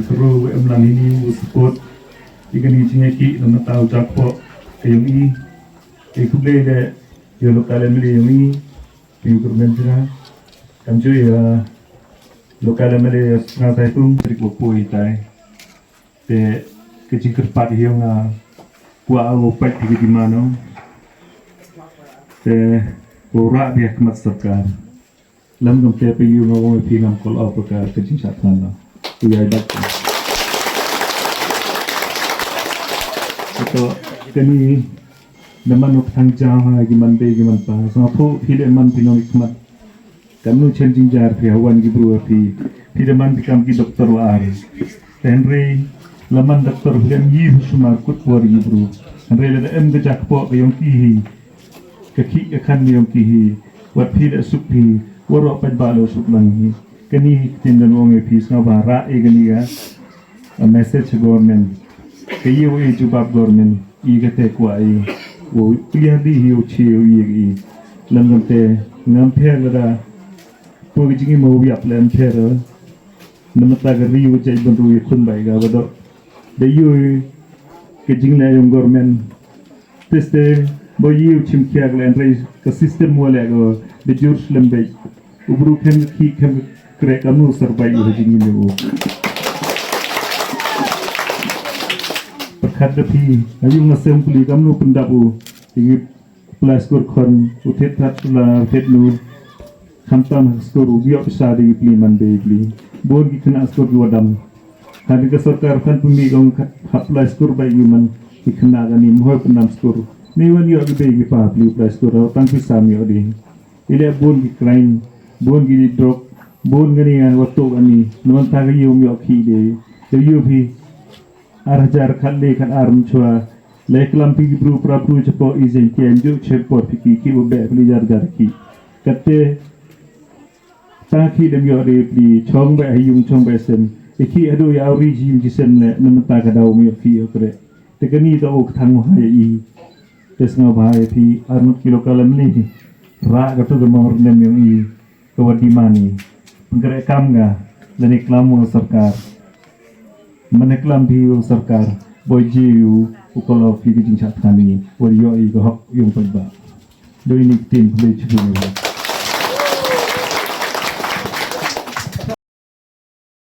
kru emlang ini support ikan ini cingeki nama tahu jakpo kayong kuble de yo lokal MLA yung yung kurmentra kamju ya lokal MLA nga tayo tung trikwopo itay te kecing kerpat yung kuah opat di mana te ora dia kemat Sorkar lam dong te pe yung ngomong pinam kol apa ka kecing satana iya dak itu kani naman uktang jaha giman be giman pa so phu phile man pinong ikmat kanu changing jar phi hawan gibru phi phile man bikam ki doktor war henry laman doktor hian yi sumar kut war gibru henry le em de jak po yong ki hi ka ki khan yong ki hi wat phile sup phi waro pa ba lo sup lang hi kani tin dan wong e phi sa ba ra e gani ga a message government kayi wo e jubab government i gate kwa ai wo clear di hiu chiu yi lam te ngam phe la po gi jingi mo bi aplan phe ro namata ga ri wo chai bandu yi khun bai ga bado de yu ke jing la yong government teste bo yu chim kya ga en ka system mo le go de jerusalem bai ubru khem ki khem kre kamu sarbai yi jingi le wo kada phi ayung assembly kamnu pundapu igi plus kor khon uthet thatla thetnu khamtam skor ubio sadi pli mande pli bon gi khna skor wadam hadi ka Sorkar khan pumi gong khapla skor bai yuman khna gani moy punam skor ne wan yo gi be gi pa pli plus skor tang pi sam yo di ile bon gi krain bon gi drop bon gani an wato ani non ta ga yum yo khi de yu phi arajar khalle khan arm chua leklam pi bru prapru chapo izen tian ju chepot piki ki bo be pli jar jar ki katte ta khi dem yo de pli chong ba yung chong ba sen iki adu ya ri ji ji sen le namta ka daw mi ki okre te kani to ok thang ha yi tes nga ba thi armut kilo kalam ni ra ga to mor nem yung i ko wadi mani ngre kam nga lani klamu Sorkar meneklam di Sorkar boy jiu ukolo fi jing chat khani wor yo i go hok yung pa ba do ini tin play chu